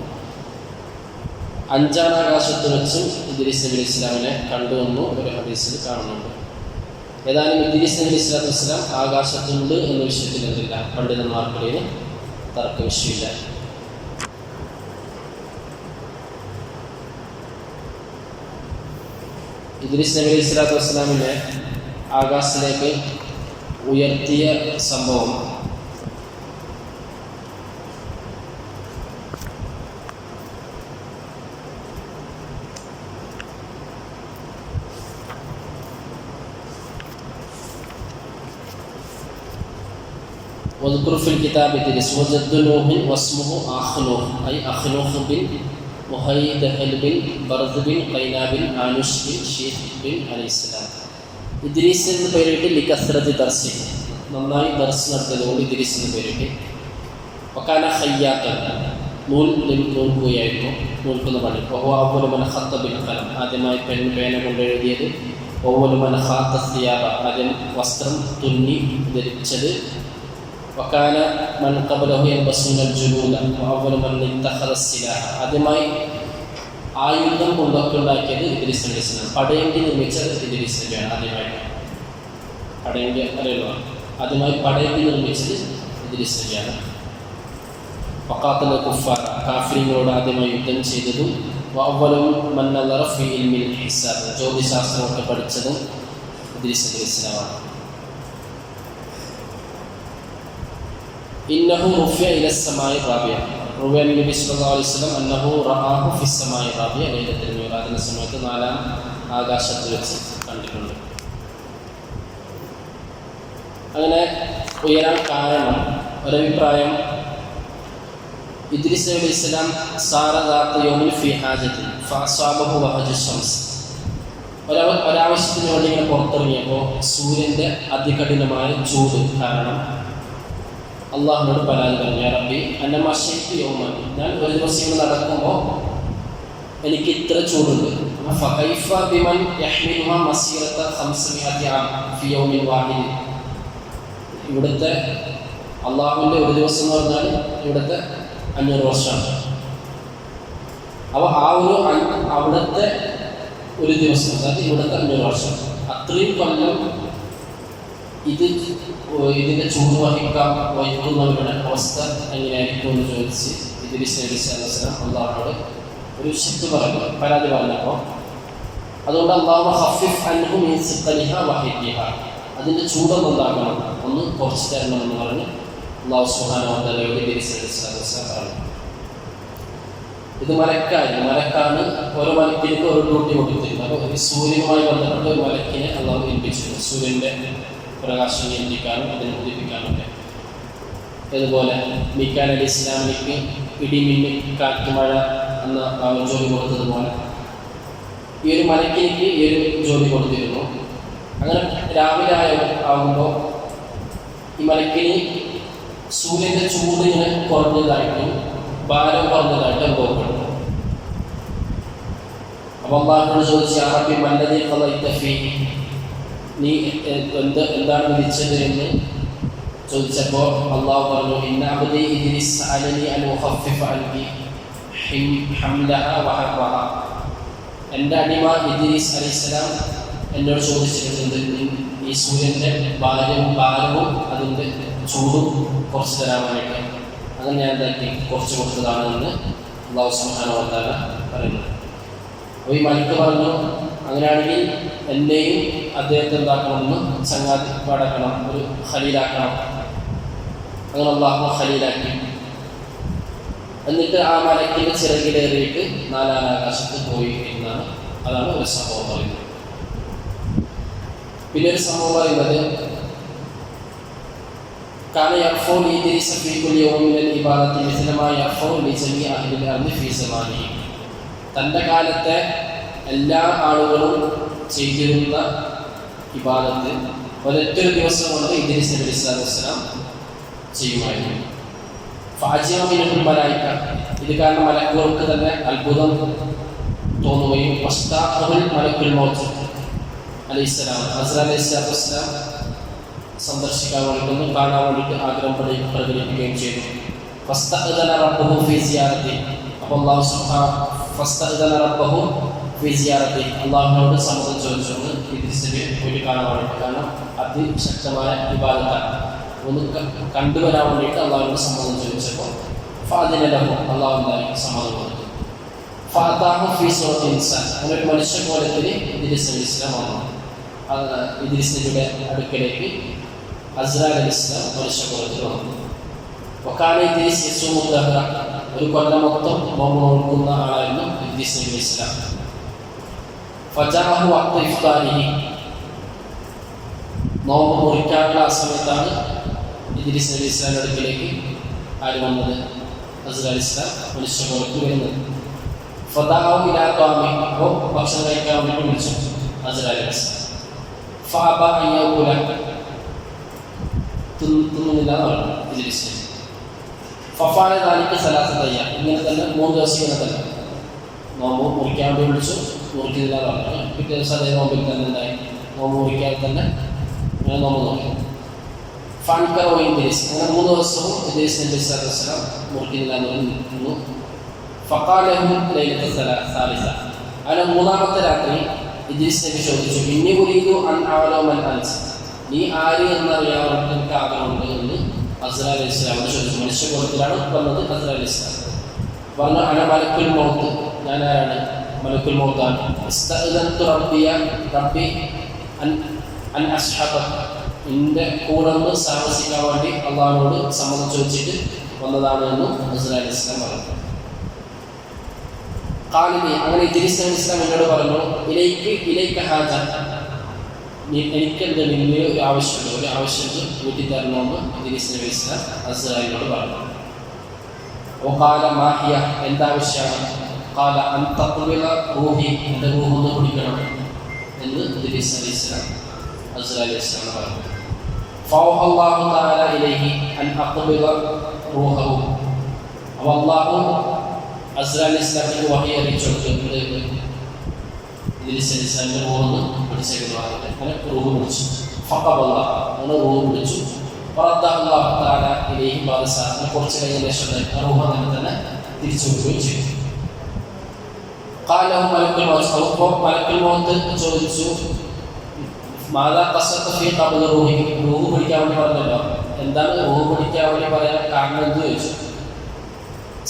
5-ാം ആകാശത്ത് വെച്ചും ഇദ്രീസ് നബി ഇസ്ലാമിനെ കണ്ടുവെന്നും ഒരു ഹദീസിൽ കാണുന്നുണ്ട്. ഏതായാലും ഇദ്രീസ് നബി സ്വല്ലല്ലാഹു അലൈഹി വസല്ലം ആകാശത്തുണ്ട് എന്ന വിഷയത്തിൽ എന്തില്ല, പണ്ഡിതന്മാർക്കിടയിൽ തർക്ക വിഷയമില്ല. ഇദ്രീസ് നബി സ്വല്ലല്ലാഹു അലൈഹി വസല്ലമിനെ ആകാശത്തിലേക്ക് ഉയർത്തിയ സംഭവം واذكر في الكتاب إدريس وجد نوح واسمه أخنوخ أي أخنوخ بن മുഹൈദഹൽ ബിൻ ബർദ് ബിൻ ഖൈനാ ബിൻ ആനുഷ് ബിൻ ഷീഖ് ബിൻ അലൈഹിസ്സലാം. ഇദ്രീസ് എന്ന് പേരിട്ട് ലികസ്റതി ദർസി, നന്നായി ദർസ് നടത്തിയതുകൊണ്ട് ഇദ്രീസ് എന്ന് പേരിട്ട്. വകാന ഖയ്യാത്തൻ, നൂൽക്കുകയായിരുന്നു, നൂൽക്കുന്ന പണി. വഹുവ മൻ ഖത്ത ബിൽ ഖലം, ആദ്യമായി പേന കൊണ്ട് എഴുതിയത്. മൻ ഖാത്ത സിയാബ, ആദ്യം വസ്ത്രം തുന്നി ധരിച്ചത്. വകാന മൻ ഖബലഹു യൽബസുനൽ ജുലൂദ വഅവ്വലു മൻ ഇത്തഖദ സിലാഹ, ആദ്യമായി ആയുധം കൊണ്ടൊക്കെ ഉണ്ടാക്കിയത് ഇദ്രീസ് അലൈഹി സ്വലാം. പടയങ്കി നിർമ്മിച്ചത് ഇദ്രീസ് നബിയാണ് ആദ്യമായിട്ട്. പടയങ്കി അറിയല്ലോ, ആദ്യമായി പടയങ്കി നിർമ്മിച്ചത് ഇദ്രീസ് നബിയാണ്. വഖാത്തല കുഫാർ, കാഫിറുകളോട് ആദ്യമായി യുദ്ധം ചെയ്തതും വഅവ്വലു മൻ നദറ ഫീ ഇൽമിൽ ഹിസാബ്, ജ്യോതിശാസ്ത്രമൊക്കെ പഠിച്ചതും ഇദ്രീസ് നബി ഇസ്ലാമാണ്. ഇന്നഹു റുഫിഅ ഇല സമാഇ റാബിയ, റുവ നബി സല്ലല്ലാഹു അലൈഹി വസല്ലം അന്നഹു റആഹു ഫി സമാഇ റാബിയ ലൈലത്തുൽ മിറാജിന്റെ സമയത്ത് 4-ാം ആകാശത്തിൽ വെച്ച് കണ്ടിട്ടുണ്ട്. അങ്ങനെ ഉയരാൻ കാരണം ഒരഭിപ്രായം, ഇദ്രീസ് നബി ഇസ്ലാം സാറദാത്ത യൗമിൻ ഫി ഹാജത്തിൻ ഫഅസാബഹു വഹജു ശംസ്, ഒരാവശ്യത്തിന് വേണ്ടി ഇങ്ങനെ പുറത്തിറങ്ങിയപ്പോൾ സൂര്യൻ്റെ അതികഠിനമായ ചൂട് കാരണം അള്ളാഹുവിനോട് പരാതി പറഞ്ഞു, യാ റബ്ബി അന്നമാ ശൈത്തു യൗമൻ, ഞാൻ ഒരു ദിവസം ഇങ്ങനെ നടക്കുമ്പോൾ എനിക്ക് ഇത്ര ചൂടുണ്ട്. ഫകൈഫ ബിമൻ യഹ്മിലുഹാ മസീറത 500 ആം ഫി യൗമിൻ വാഹിദ്, ഇവിടുത്തെ അള്ളാഹുവിൻ്റെ ഒരു ദിവസം എന്ന് പറഞ്ഞാൽ ഇവിടുത്തെ 500 വർഷമാണ്. അപ്പോൾ ആ ഒരു അവിടുത്തെ ഒരു ദിവസം, അതായത് ഇവിടുത്തെ 500 വർഷം, അത്രയും കൊല്ലം ഇതിൻ്റെ ചൂട് വഹിക്കുന്നവരുടെ അവസ്ഥ എങ്ങനെയായിരിക്കും എന്ന് ചോദിച്ച് ഇദ്രീസ് നബി സ്വല്ലല്ലാഹു അലൈഹി വസല്ലം അള്ളാഹുവോട് ഒരു ശക്തി പറഞ്ഞു, പരാതി പറഞ്ഞപ്പോൾ, അതുകൊണ്ട് അല്ലാഹു ഖഫിഫ് അൻഹു മിൻ സിഖലിഹാ വഹിദിഹാ, അതിൻ്റെ ചൂടൊന്നുണ്ടാക്കണം, ഒന്ന് കുറച്ച് തരണം എന്ന് പറഞ്ഞ് അല്ലാഹു സുബ്ഹാനഹു വ തആലയോട് ഇദ്രീസ് നബി സ്വല്ലല്ലാഹു അലൈഹി വസല്ലം പറഞ്ഞു. ഇത് മലക്കാണ് ഓരോ മലക്കിനും ഒരു ഡ്യൂട്ടി കൊടുത്തിരുന്നത്. അപ്പോൾ സൂര്യനുമായി ബന്ധപ്പെട്ട് ഒരു മലക്കിനെ അള്ളാഹു ഏൽപ്പിച്ചിരുന്നു, സൂര്യൻ്റെ പ്രകാശം നിയന്ത്രിക്കാനും അതിനെ ഉദിപ്പിക്കാനൊക്കെ. അതുപോലെ മീകാൽ അലൈഹി ഇസ്ലാമിക്ക് ഇടിമിന്നി കാറ്റ് മഴ എന്ന ജോലി കൊടുത്തതുപോലെ ഈ ഒരു മലക്കിനിക്ക് ഈ ഒരു ജോലി കൊടുത്തിരുന്നു. അങ്ങനെ രാവിലെ ആകുമ്പോൾ ഈ മലക്കിന് സൂര്യൻ്റെ ചൂട് ഇങ്ങനെ കുറഞ്ഞതായിട്ടും ഭാരം കുറഞ്ഞതായിട്ട് അനുഭവപ്പെടുന്നു. അപ്പോൾ അല്ലാഹുവിനോട് ചോദിച്ചു, യാ റബ്ബി മല്ലദീ ഖളൈത ഫീഹി, നീ എന്താണ് വിധിച്ചത് എന്ന് ചോദിച്ചപ്പോൾ അള്ളാഹു പറഞ്ഞു, ഇന്ന അബ്ദി ഇദ്രീസ് സഅലനി അൻ ഉഖഫിഫ അൻഹി ഹംലഹാ വഹർറഹാ, എൻ്റെ അടിമ ഇദ്രീസ് അലൈഹിസ്സലാം എന്നോട് ചോദിച്ചിട്ടുണ്ട്, ഈ സൂര്യൻ്റെ ഭാരവും അതിൻ്റെ ചൂടും കുറച്ച് തരാനായിട്ട്. അങ്ങനെ ഞാൻ എന്താക്കി കുറച്ച് കൊടുത്തതാണെന്ന് അല്ലാഹു സുബ്ഹാനഹു വ തആല പറയുന്നത്. അപ്പോൾ ഈ മലക്ക് പറഞ്ഞു, അങ്ങനെയാണെങ്കിൽ എന്നെയും അദ്ദേഹത്തെ എന്താക്കണമെന്ന് ചങ്ങാതി പാടാക്കണം, ഒരു ഖലീലാക്കണം. അങ്ങനെ അള്ളാഹു ഖലീലാക്കി. എന്നിട്ട് ആ മലക്കിൻ്റെ ചിറകിലേറിയിട്ട് 4-ാം ആകാശത്ത് പോയി എന്നാണ്, അതാണ് ഒരു സംഭവം പറയുന്നത്. പിന്നെ ഒരു സംഭവം പറയുന്നത്, കാന യർഫഉ ഇദ്രീസ് ഫീ കുല്ലി യൗമിൻ മിനൽ ഇബാദത്തി മിസ്ല മാ യർഫഉ ലിജമീഇ അഹ്ലിൽ അർദി ഫീ സമാനിഹി, തൻ്റെ കാലത്തെ എല്ലാ ആളുകളും ചെയ്തിരുന്ന ഇബാദത്ത് ഒരൊറ്റൊരു ദിവസം കൊണ്ട് ഇദ്രീസ് നബി സ്വല്ലല്ലാഹു അലൈഹി വസല്ലം ചെയ്യുമായിരുന്നു. ഫഅജിബ മിൻഹുൽ മലായിക, ഇത് കാരണം മലക്കുകൾക്ക് തന്നെ അത്ഭുതം തോന്നുകയും വസ്താഖുൽ മലക്കുൽ മൗത്ത് അലൈഹിസ്സലാം, അസ്റാ അലൈഹിസ്സലാത്തു വസ്സലാം സന്ദർശിക്കാൻ വേണ്ടിയിട്ട് കാണാൻ വേണ്ടിയിട്ട് ആഗ്രഹം പ്രകടിപ്പിക്കുകയും ചെയ്തു. ഫസ്തഅദന റബ്ബഹു ഫീ സിയാറത്തി, അപ്പോൾ അല്ലാഹു സുബ്ഹാനഹു ഫസ്തഅദന റബ്ബഹു ഫീ സിയാറത്തി, അല്ലാഹുവിനോട് സമ്മതം ചോദിച്ചുകൊണ്ട് ഇദ്രീസ് നബി പോയിട്ട് കാണാൻ വേണ്ടിയിട്ട്, കാരണം അതിശക്തമായ ഇബാദത്താണ്, ഒന്ന് കണ്ടുവരാൻ വേണ്ടിയിട്ട് അള്ളാഹുവിനോട് സമ്മതം ചോദിച്ചപ്പോൾ ഫഅദിന ലഹു, അള്ളാഹു എന്തായി സമ്മതം കൊടുത്തു. ഫഅതാഹു ഫീ സൂറത്തി ഇൻസാൻ, അങ്ങനെ ഒരു മനുഷ്യ കോലത്തിൽ ഇദ്രീസ് നബി ഇസ്ലാം വന്നു. ഇദ്രീസ് നബിയുടെ അടുക്കലേക്ക് അസ്റാ അലൈഹിസ്സലാം മനുഷ്യ കോലത്തിൽ വന്നു. വകാന ഇദ്രീസ് യസൂമു ദഹ്റ, ഒരു കൊല്ലം മൊത്തം നോമ്പ് നോക്കുന്ന ആളായിരുന്നു ഇദ്രീസ് നബി ഇസ്ലാം. ഫജഅഹു വഖ്ത ഇഫ്താരിഹി, നോമ്പ് മുറിക്കാനുള്ള ആ സമയത്താണ് ഇദ്രീസ് നബി ഇസ്ലാമിന്റെ അടുക്കിലേക്ക് ആര് വന്നത്? അസ്റാ അലൈഹിസ്സലാം മനുഷ്യ കോലത്തിൽ വരുന്നത്. ഫദഅഹു ഇലാ ത്വാമിഹി, അപ്പോൾ ഭക്ഷണം കഴിക്കാൻ വേണ്ടി വിളിച്ചു അസ്റാ അലൈഹിസ്സലാം. ഫഅബ അൻ യഅകുല, തിന്നുന്നില്ല എന്ന് പറഞ്ഞു ഇദ്രീസ് നബി. ഫഫഅല ദാലിക സലാസത അയ്യാം, ഇങ്ങനെ തന്നെ 3 ദിവസം ഇങ്ങനെ തന്നെ നോമ്പ് മുറിക്കാൻ വേണ്ടി വിളിച്ചു, മുറിക്കുന്നില്ല എന്ന് പറഞ്ഞു. പിറ്റേ ദിവസം അതേ നോമ്പിൽ തന്നെ എന്തായി, നോമ്പ് മുറിക്കാൻ തന്നെ അങ്ങനെ നോമ്പ് നോക്കി. ഫാൻകറോ ഇദ്രീസ്, അങ്ങനെ 3 ദിവസവും ഇദ്രീസ് നബി സ്വല്ലല്ലാഹു അലൈഹി വസല്ലം മുറിക്കുന്നില്ല എന്ന് പറഞ്ഞു. ഫഖാലഹു ലൈലത സാലിസ, അങ്ങനെ 3-ാമത്തെ രാത്രി ഇദ്രീസ് നബി ചോദിച്ചു, ഇന്നി ഉരീദു അൻ അഅലമ മൻ അൻത, നീ ആര് എന്നറിയാവുന്ന എനിക്ക് ആഗ്രഹമുണ്ട് എന്ന് അസ്രാ അലൈഹി ഇസ്ലാമിനോട് ചോദിച്ചു. മനുഷ്യകുലത്തിലാണ് വന്നത് അസ്രാ അലൈഹി ഇസ്ലാം. പറഞ്ഞു അന മലക്കുൽ മൗത്ത്, ഞാൻ ആരാണ്? മലക്കുൽ മൗത്താണ്. റബ്ബി അൻ അസ്ഹബ, എൻ്റെ കൂടെ ഒന്ന് താമസിക്കാൻ വേണ്ടി അള്ളാഹുവിനോട് സമ്മതം ചോദിച്ചിട്ട് വന്നതാണ് എന്നും അസ്രാ അലൈഹി ഇസ്ലാം പറഞ്ഞു. ഖാലിനി, അങ്ങനെ ഇദ്രീസ് നബി ഇസ്ലാം എന്നോട് പറഞ്ഞു, ഇലൈക ഹാജ, എനിക്ക് എന്തെങ്കിലും ഒരു ആവശ്യമുണ്ട്, ഒരു ആവശ്യമുണ്ട് വീട്ടിൽ തരണമെന്ന് ഇദ്രീസ് നബി ഇസ്ലാം അസ്രായിലിനോട് പറഞ്ഞു. ഓ ഖാല മാഹിയ, എന്താവശ്യമാണ്? ഖാല അൻ തഖ്ബില റൂഹി, എൻ്റെ റൂഹ് ഒന്ന് പിടിക്കണം എന്ന് ഇദ്രീസ് നബി ഇസ്ലാം അസ്രാ അലൈഹി ഇസ്ലാം പറഞ്ഞു. ഫൗഹ അല്ലാഹു തആല ഇലൈഹി അൻ അഖ്ബില റൂഹഹു, അപ്പോൾ അല്ലാഹു അസ്രാ അലൈഹി ഇസ്ലാമിന് വഹി അറിയിച്ചു കൊടുത്തു, ഇദ്രീസ് നബി ഇസ്ലാമിന്റെ റൂഹ് പിടിച്ചേക്കുന്നു. അങ്ങനെ റൂഹ് പിടിച്ചു. ഫഖബല്ല, അങ്ങനെ റൂഹ് പിടിച്ചു. അല്ലാഹു തആല ഇലൈഹി ബാദസ, കുറച്ച് കഴിഞ്ഞ ശേഷം റൂഹ് അങ്ങനെ തന്നെ തിരിച്ചു കൊടുക്കുകയും ചെയ്തു. ഖാലഹു മലക്കുൽ മൗത്ത്, അപ്പോൾ മലക്കുൽ മൗത്ത് ചോദിച്ചു, മാദാ ഖസദത ഫീ ഖബ്ദി റൂഹി, റൂഹ് പിടിക്കാൻ വേണ്ടി പറഞ്ഞല്ലോ, എന്താണ് റൂഹ് പിടിക്കാൻ വേണ്ടി പറയാൻ കാരണം എന്ന് ചോദിച്ചു.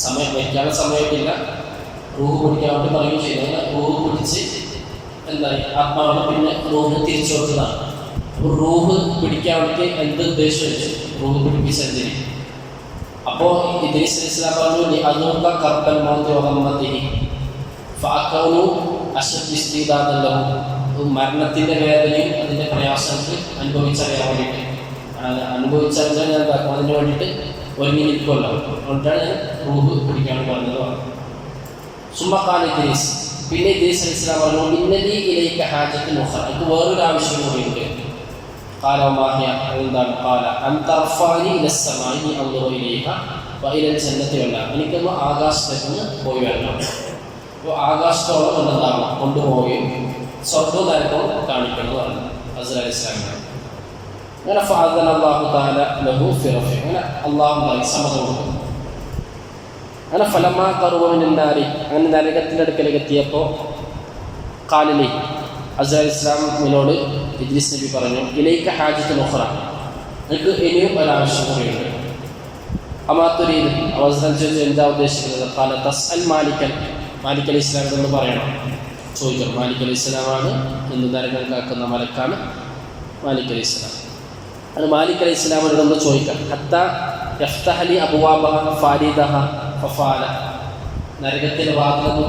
സമയം വയ്ക്കാനുള്ള സമയമില്ല, റൂഹ് പിടിക്കാൻ വേണ്ടി പറയുകയും ചെയ്തു. അങ്ങനെ റൂഹ് പിടിച്ച് എന്തായി ആത്മാവാണ്, പിന്നെ റൂഹിന് തിരിച്ചു കൊടുത്തതാണ്. അപ്പോൾ റൂഹ് പിടിക്കാൻ വേണ്ടി എന്ത് ഉദ്ദേശം വെച്ചു? റൂഹ് പിടിപ്പിച്ചെന്തിന്? അപ്പോൾ ഇദ്രീസ് നബി ഇസ്ലാം പറഞ്ഞു, അദൂക കർബൽ മൗതി വഗമ്മതിഹി ഫഅകൗനു അശദ്ദ ഇസ്തിദാദൻ ലഹു, മരണത്തിൻ്റെ വേദനയും അതിൻ്റെ പ്രയാസങ്ങൾക്ക് അനുഭവിച്ചറിയാൻ വേണ്ടിയിട്ട്, അനുഭവിച്ചറിഞ്ഞാൽ ഞാൻ എന്താക്കും, അതിന് വേണ്ടിയിട്ട് ഒരുങ്ങി നിൽക്കുമല്ലോ, അതുകൊണ്ടാണ് ഞാൻ റൂഹ് പിടിക്കാൻ പറഞ്ഞത്. സുമ്മഖാല ഇദ്രീസ്, പിന്നെ ഇദ്രീസ് നബി ഇസ്ലാം പറഞ്ഞു, ഇന്നലി ഇലൈക ഹാജത്തുൻ ഉഖ്റ, എനിക്ക് വേറൊരു ആവശ്യം കൂടിയുണ്ട്. ഖാല മാഹിയ, എന്താണ്? ഖാല അൻ തർഫഅനി ഇലസ് സമാഇ അൻദുറു ഇലൈഹ വഇലൽ ജന്നതി വല്ല, എനിക്കൊന്ന് ആകാശത്തേക്ക് പോയി വരണം. അപ്പോൾ ആകാശത്തോളം എന്നതാണ് കൊണ്ടുപോവുകയും സ്വർഗ്ഗവും നരകവും കാണിക്കുന്നതാണ് അസ്രാ അലൈഹി ഇസ്ലാമിനെ. അങ്ങനെ ഫഅദന അല്ലാഹു തആല ലഹു ഫി റഫി, അങ്ങനെ അല്ലാഹു സമ്മതം കൊടുത്തു. അങ്ങനെ ഫലമാ ഖറുബ മിനൻ നാരി, അങ്ങനെ നരകത്തിൻ്റെ അടുക്കലേക്ക് എത്തിയപ്പോൾ ഖാലിലി, അസ്രാ അലൈഹി ഇസ്ലാമിനോട് ഇദ്രീസ് നബി പറഞ്ഞു, ഇലൈക ഹാജത്തുൻ ഉഖ്റ, എനിക്ക് ഇനിയും ഒരാവശ്യം കൂടിയുണ്ട്. അമാ തുരീദ്, അവസരം ചോദിച്ചു, എന്താ ഉദ്ദേശിക്കുന്നത്? ഖാല തസ്അൽ മാലിക്കൻ, മാലിക് അലൈഹി ഇസ്ലാമിനോട് പറയണം, ചോദിക്കണം. മാലിക് അലൈഹി ഇസ്ലാമാണ് എന്ന് നരകം കാക്കുന്ന മലക്കാണ് മാലിക് അലൈഹി ഇസ്ലാം. അത് മാലിക് അലൈഹി ഇസ്ലാമിനോട് നമ്മൾ ചോദിക്കാം. ഹത്താ യഫ്തഹലി അബ്വാബഹ ഫാരിദഹ ഫഫാല, നരകത്തിൻ്റെ വാതിലൊന്ന്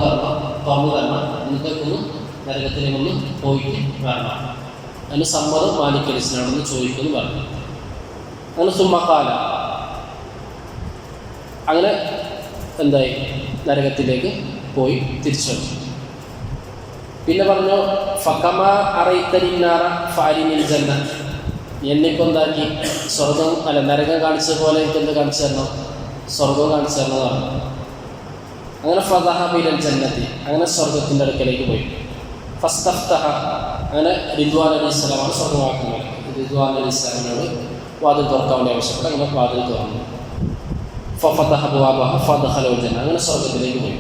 തുറന്നു തരണം, നിങ്ങൾക്കൊന്ന് നരകത്തിലേക്കൊന്ന് പോയിട്ട് വരണം. അതിന് സമ്മതം മാലിക് അലൈഹി ഇസ്ലാമിനോട് ചോദിക്കുമെന്ന് പറഞ്ഞു. അങ്ങനെ സുമ്മഖാല, അങ്ങനെ എന്തായി നരകത്തിലേക്ക് പോയി തിരിച്ചു വന്നു. പിന്നെ പറഞ്ഞു, ഫകമാ അറൈതനിന്നാറ ഫഅരിനിൽ ജന്ന, എന്നിപ്പോൾ എന്താക്കി സ്വർഗം അല്ല നരകം കാണിച്ചത് പോലെ എനിക്ക് എന്ത് കാണിച്ചു തരണം? സ്വർഗം കാണിച്ചു തരണതാണ്. അങ്ങനെ ഫദഹബ ഇലൽ ജന്നതി, അങ്ങനെ സ്വർഗത്തിൻ്റെ അടുക്കലേക്ക് പോയി. ഫസ്തഫ്തഹ, അങ്ങനെ റിദ്വാൻ അലൈഹി ഇസ്ലാമാണ് സ്വർഗമാക്കുന്നത്. റിദ്വാൻ അലൈഹി ഇസ്ലാമിനോട് വാതിൽ തുറക്കാൻ വേണ്ടി ആവശ്യപ്പെട്ടു. അങ്ങനെ വാതിൽ തുറന്നു. ഫഫതഹ അബ്വാബഹ ഫദഖലൽ ജന്ന, അങ്ങനെ സ്വർഗത്തിലേക്ക് പോയി.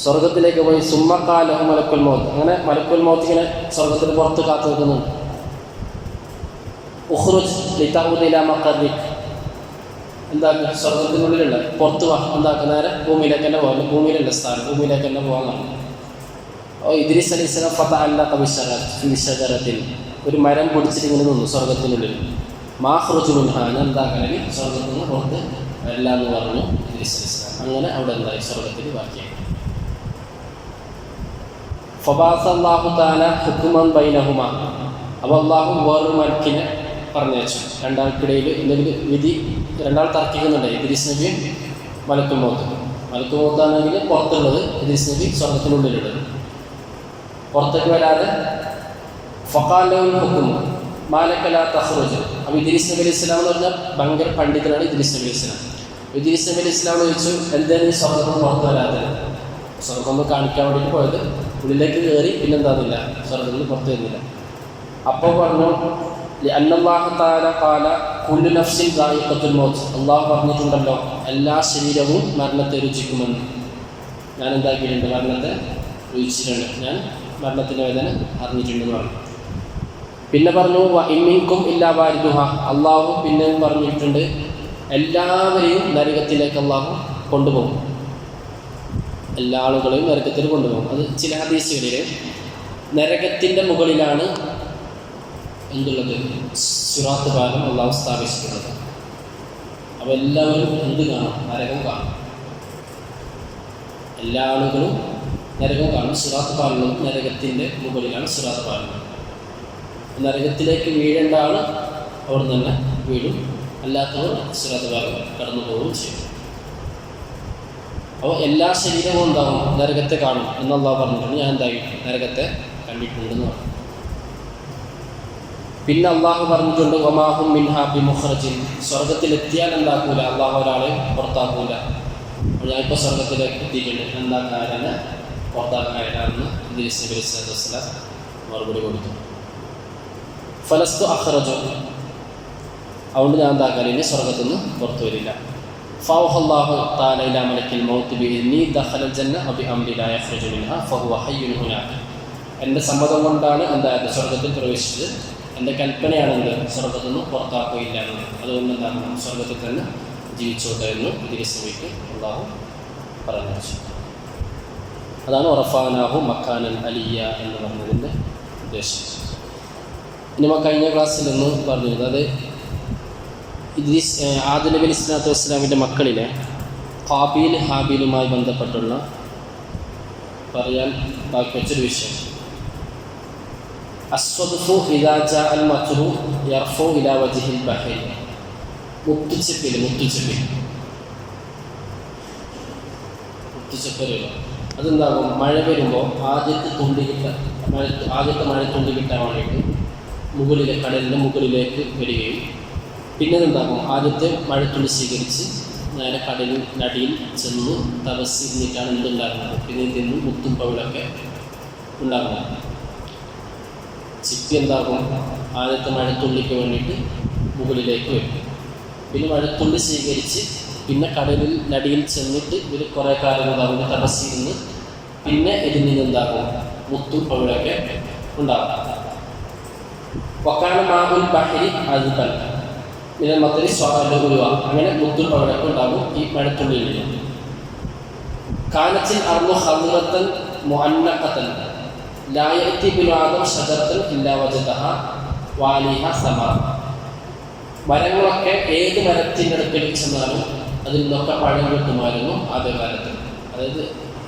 സ്വർഗത്തിലേക്ക് പോയി. സുമ്മഖാലഹു മലക്കുൽ മൗത്ത്, അങ്ങനെ മലക്കുൽ മൗത്ത് ഇങ്ങനെ സ്വർഗത്തിന് പുറത്ത് കാത്തു നിൽക്കുന്നുണ്ട്. ഉഖ്റുജ് ലിതഊദ ഇലാ മഖറിക്, എന്താക്കുക സ്വർഗത്തിനുള്ളിലുള്ള പുറത്ത് വാ, എന്താക്കുക നേരെ ഭൂമിയിലേക്ക് തന്നെ പോകാൻ, ഭൂമിയിലുള്ള സ്ഥാനം ഭൂമിയിലേക്ക് തന്നെ പോകാനാണ്. ഇദ്രീസ് അലൈഹി സ്വലാം ഫതഅല്ലഖ ബിശജറത്തിൻ, ഒരു മരം പിടിച്ചിട്ട് ഇങ്ങനെ നിന്നു സ്വർഗത്തിനുള്ളിൽ. മാഖ്റുജു മിൻഹാ, എന്താക്കണി സ്വർഗത്തിൽ നിന്ന് പുറത്ത് വരില്ല എന്ന് പറഞ്ഞു ഇദ്രീസ് അലൈഹി സ്വലാം. അങ്ങനെ അവിടെ എന്തായി സ്വർഗത്തിൽ ബാക്കിയായി. ഫബഅസ അല്ലാഹു തആല ഹുക്മൻ ബൈനഹുമാ, അപ്പോൾ അള്ളാഹു വേറൊരു മലക്കിനെ പറഞ്ഞയച്ചു. രണ്ടാൾക്കിടയിൽ എന്തെങ്കിലും വിധി, രണ്ടാൾ തർക്കിക്കുന്നുണ്ട്, ഇദ്രീസ് നബിയും മലക്കുൽ മൗത്ത്. മലക്കുൽ മൗത്താണെങ്കിൽ പുറത്തുള്ളത്, ഇദ്രീസ് നബി സ്വർഗത്തിനുള്ളിലുള്ളത്, പുറത്തേക്ക് വരാതെ. ഫഖാലഹുൽ ഹുക്മു മാലക ലാ തഖ്റുജ്, അപ്പോൾ ഇദ്രീസ് നബി അലൈഹി ഇസ്ലാം എന്ന് പറഞ്ഞാൽ ഭയങ്കര പണ്ഡിതനാണ് ഇദ്രീസ് നബി അലൈഹി ഇസ്ലാം. ഇദ്രീസ് നബി അലൈഹി ഇസ്ലാം ചോദിച്ചു, എന്തായാലും സ്വർഗത്തിൽ പുറത്ത് വരാതെ? സ്വർഗം ഒന്ന് കാണിക്കാൻ വേണ്ടിയിട്ട് പോയത്, ഉള്ളിലേക്ക് കയറി പിന്നെന്താന്നില്ല, സ്വർഗത്തിൽ പുറത്ത് വരുന്നില്ല. അപ്പോൾ പറഞ്ഞു, അന്നല്ലാഹു തആല ഖാല കുല്ലു നഫ്സിൻ ദായിഖത്തുൽ മൗത്ത്, അള്ളാഹു പറഞ്ഞിട്ടുണ്ടല്ലോ എല്ലാ ശരീരവും മരണത്തെ രുചിക്കുമെന്ന്. ഞാൻ എന്താക്കിയിട്ടുണ്ട്? മരണത്തെ രുചിച്ചിട്ടുണ്ട്, ഞാൻ മരണത്തിൻ്റെ വേദന അറിഞ്ഞിട്ടുണ്ടെന്ന് പറഞ്ഞു. പിന്നെ പറഞ്ഞു വ ഇമ്മിൻകും ഇല്ലാ വാരിദുഹ, അള്ളാഹു പിന്നെ പറഞ്ഞിട്ടുണ്ട് എല്ലാവരെയും നരകത്തിലേക്ക് അള്ളാഹു കൊണ്ടുപോകും, എല്ലാ ആളുകളെയും നരകത്തിൽ കൊണ്ടുപോകും. അത് ചില ഹദീസുകളിൽ നരകത്തിൻ്റെ മുകളിലാണ് എന്തുള്ളത്, സിറാത്ത് പാലം അള്ളാഹു സ്ഥാപിച്ചിട്ടുള്ളത്. അപ്പോൾ എല്ലാവരും എന്ത് കാണും, നരകം കാണും. എല്ലാ ആളുകളും നരകം കാണും. സിറാത്ത് പാലം നരകത്തിൻ്റെ മുകളിലാണ് സിറാത്ത് പാലം. നരകത്തിലേക്ക് വീഴേണ്ട ആൾ അവിടെ തന്നെ വീഴും, അല്ലാത്തവർ സിറാത്ത് പാലം കടന്നു പോവുകയും ചെയ്യും. അപ്പോൾ എല്ലാ ശരീരവും ഉണ്ടാവും നരകത്തെ കാണും എന്ന് അള്ളാഹു പറഞ്ഞിട്ടുണ്ട്. ഞാൻ എന്തായി നരകത്തെ കണ്ടിട്ടുണ്ടെന്ന് പറഞ്ഞു. പിന്നെ അള്ളാഹു പറഞ്ഞിട്ടുണ്ട് വമാഹും മിൻഹാ ബിമുഖ്റജിൻ, സ്വർഗത്തിലെത്തിയാൽ എന്താക്കൂല, അള്ളാഹു ഒരാളെ പുറത്താക്കൂല. ഞാനിപ്പോൾ സ്വർഗത്തിലേക്ക് എത്തിയിട്ടുണ്ട്, എന്താക്കാരനെ പുറത്താക്കാനാണെന്ന് ഇദ്രീസ് നബി അലൈഹി വസല്ലം മറുപടി കൊടുത്തു. ഫലസ്തു അഖ്റജു, അതുകൊണ്ട് ഞാൻ എന്താക്കാലിന് സ്വർഗത്തിൽ നിന്ന് പുറത്തു വരില്ല. ഫൗഹല്ലാഹു തആല ഇലാ മലക്കിൽ മൗത്ത് ബിഇദ്നി ദഖലൽ ജന്ന ബിഅംരി ലാ യഖ്റുജു മിൻഹാ ഫഹുവ ഹയ്യുൻ ഹുനാക. എൻ്റെ സമ്മതം കൊണ്ടാണ് എന്തായത് സ്വർഗത്തിൽ പ്രവേശിച്ചത്, എൻ്റെ കൽപ്പനയാണ് എന്ത് സ്വർഗത്തിൽ നിന്ന് പുറത്താക്കുകയില്ല എന്ന്. അതുകൊണ്ട് എന്താണ് സ്വർഗത്തിൽ തന്നെ ജീവിച്ചോട്ടെ എന്ന് തിരിശ്രമിക്ക് അള്ളാഹു പറഞ്ഞു വെച്ചു. അതാണ് വറഫഅനാഹു മക്കാനൻ അലിയ എന്ന് പറഞ്ഞതിൻ്റെ ഉദ്ദേശം. ഇനി കഴിഞ്ഞ ക്ലാസ്സിൽ നിന്ന് പറഞ്ഞിരുന്നത് അത് ഇദ്രീസ് ആദം നബി അലൈഹിസ്സലാത്തു വസ്സലാമിൻ്റെ മക്കളിലെ ഖാബീൽ ഹാബീലുമായി ബന്ധപ്പെട്ടുള്ള പറയാൻ ബാക്കി വെച്ചൊരു വിഷയം. അസ്വദ്ഫു ഇദാ ജാഅൽ മത്റു യർഫു ഇലാ വജ്ഹിൽ ബഹരി, മുത്തുച്ചപ്പൽ അതെന്താകും, മഴ വരുമ്പോൾ ആദ്യത്തെ മഴത്തുള്ളി കിട്ടാൻ വേണ്ടിയിട്ട് മുകളിലെ കടലിൻ്റെ മുകളിലേക്ക് വരികയും പിന്നെ എന്താകും ആദ്യത്തെ മഴത്തുള്ളി സ്വീകരിച്ച് നേരെ കടലിനടിയിൽ ചെന്ന് തപസ്സിരുന്നിട്ടാണ് എന്തുണ്ടാകുന്നത്. പിന്നെ ഇതിൽ നിന്ന് മുത്തും പവിളൊക്കെ ഉണ്ടാകുന്നത്. ചിപ്പി എന്താകും ആദ്യത്തെ മഴത്തുള്ളിക്ക് വേണ്ടിയിട്ട് മുകളിലേക്ക് വരും. പിന്നെ മഴത്തുള്ളി സ്വീകരിച്ച് പിന്നെ കടലിനടിയിൽ ചെന്നിട്ട് ഇവർ കുറേ കാലം ഉണ്ടാകും തപസ്സിരുന്ന് പിന്നെ ഇതിൽ നിന്ന് എന്താകും മുത്തും പവിളൊക്കെ ഉണ്ടാകും. വക്കാന മാഉൽ ബഹരി അദ്ബൻ മിനൽ മത്രി സ്വഅലുവ, അങ്ങനെ മുത്തും പവിളൊക്കെ ഉണ്ടാകും ഈ മഴത്തുള്ളിയിൽ നിന്ന്. കാനത്തിൽ അർളു ഖദിറത്തൻ മുഅന്നഖതൻ ലാ യഅതി ബിൽ ആദം ഷജറത്തൻ ഇല്ലാ വജദഹ വാലിഹ സമറ. മരങ്ങളൊക്കെ ഏത് മരത്തിൻ്റെ അടുക്കൽ ചെന്നാലും അതിൽ നിന്നൊക്കെ പഴം കിട്ടുമായിരുന്നു ആദ്യകാലത്ത്. അതായത്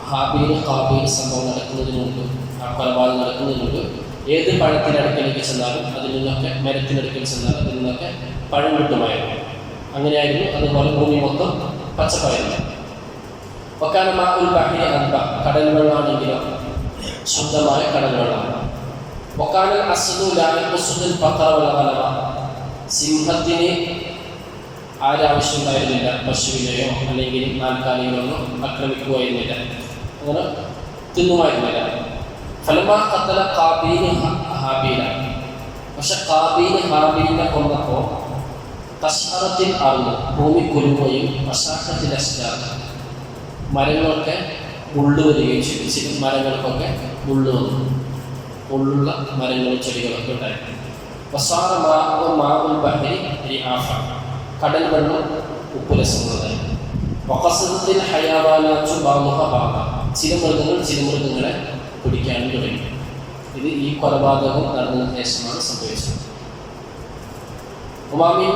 ഹാബീൽ ഖാബീൽ സംഭവം നടക്കുന്നതിന് മുമ്പ്, ആ കൊലപാതകം നടക്കുന്നതിന് മുമ്പ് ഏത് പഴത്തിൻ്റെ അടുക്കലേക്ക് ചെന്നാലും അതിൽ നിന്നൊക്കെ മരത്തിൻ്റെ അടുക്കൽ ചെന്നാലും അതിൽ നിന്നൊക്കെ പഴം കിട്ടുമായിരുന്നു. അങ്ങനെയായിരുന്നു. അതുപോലെ ഭൂമി മൊത്തം പച്ചപ്പായിരുന്നു. വക്കാന മാഉൽ ബഹരി അദ്ബ, കടൽ വെള്ളമാണെങ്കിലോ ശുദ്ധമായ കടൽ വെള്ളമാണ്. വക്കാന അസ്ദു ലാ യഖ്സുദുൽ ബഖറ വൽ ഗനമ, സിംഹത്തിന് ആരാവശ്യം ഉണ്ടായിരുന്നില്ല പശുവിനെയോ അല്ലെങ്കിൽ നാൽക്കാലികളോ ആക്രമിക്കുകയായിരുന്നില്ല, അങ്ങനെ തിന്നുമായിരുന്നില്ല. ഫലമാ ഖതല ഖാബീൽ ഹാബീല, പക്ഷെ ഖാബീൽ ഹാബീലിനെ കൊന്നപ്പോൾ തശ്അറത്തിൽ അർള്, ഭൂമി കുലുങ്ങുകയും വശാഖത്തിൽ അശ്ജാർ, മരങ്ങളൊക്കെ മുള്ളു വരികയും ചെയ്തു. ചില മരങ്ങൾക്കൊക്കെ മുള്ളു വന്നു, മുള്ളുള്ള മരങ്ങളും ചെടികളൊക്കെ ഉണ്ടായിരുന്നു. വസാറ മാഉൽ ബഹരി റിആഫ, കടൽ വെള്ളം ഉപ്പുരസമുള്ളതായി. വഖസദത്തിൽ ഹയാവാനാത്തു ബഅ്ദുഹ ബഅ്ദ, ചില മൃഗങ്ങളെ പിടിക്കാനും തുടങ്ങി. ഇത് ഈ കൊലപാതകം നടന്നതിന് ശേഷമാണ് സംഭവിച്ചത്. ഉമാമിൻ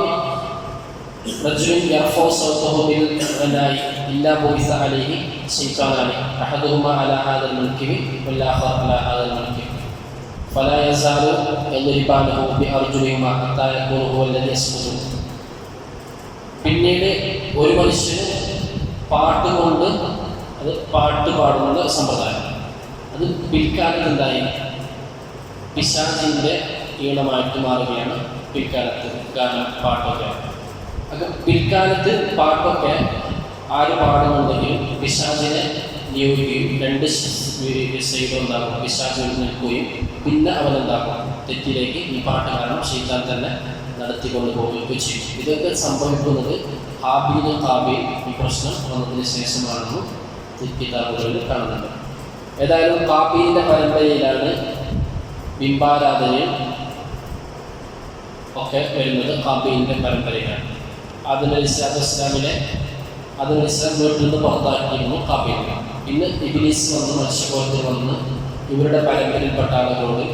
റജുലിൻ യർഫഉ സൗതഹു ബിൽ ഗനായി ഇല്ലാ ബുഇസ അലൈഹി ശൈത്താനാനി അഹദുഹുമാ അലാ ഹാദൽ മുൻകിബി വൽ ആഖർ അലാ ഹാദൽ മുൻകിബി ഫലാ യസാലു യദ്രിബാനഹു ബിഅർജുലിഹിമാ ഹത്താ യകൂന ഹുവ അല്ലദീ യസ്ഖുതു. പിന്നീട് ഒരു മനുഷ്യന് പാട്ടുകൊണ്ട് അത് പാട്ട് പാടുന്ന സമ്പ്രദായം, അത് പിൽക്കാലത്ത് എന്തായി പിശാചിൻ്റെ ഈണമായിട്ട് മാറുകയാണ്. പിൽക്കാലത്ത് ഗാനം പാട്ടൊക്കെ അത് പിൽക്കാലത്ത് പാട്ടൊക്കെ ആര് പാടുന്നുണ്ടെങ്കിലും പിശാചിനെ നിയോഗിക്കുകയും രണ്ട് സൈഡുണ്ടാകും, പിശാച് നിൽക്കുകയും പിന്നെ അവനെന്താകും തെറ്റിലേക്ക് ഈ പാട്ട് കാരണം ശൈത്താൻ തന്നെ നടത്തിക്കൊണ്ട് പോവുകയൊക്കെ ചെയ്യും. ഇതൊക്കെ സംഭവിക്കുന്നത് ഹാബീൽ ഖാബീൽ ഈ പ്രശ്നം വന്നതിന് ശേഷമാണെന്ന് കിതാബുകളിൽ കാണുന്നുണ്ട്. ഏതായാലും ഖാബീലിൻ്റെ പരമ്പരയിലാണ് ബിംബാരാധനയും ഒക്കെ വരുന്നത് ഹാബീലിൻ്റെ പരമ്പരയിലാണ്. ആദം അലൈഹിസ്സലാത്തു വസ്സലാമിനെ ആദം അലൈഹിസ്സലാം വീട്ടിൽ നിന്ന് പുറത്താക്കിയിരുന്നു ഹാബീലിനെ. പിന്നെ ഇബ്ലീസ് വന്ന് മനുഷ്യകോലത്തിൽ വന്ന് ഇവരുടെ പരമ്പരയിൽപ്പെട്ട ആളുകളോട്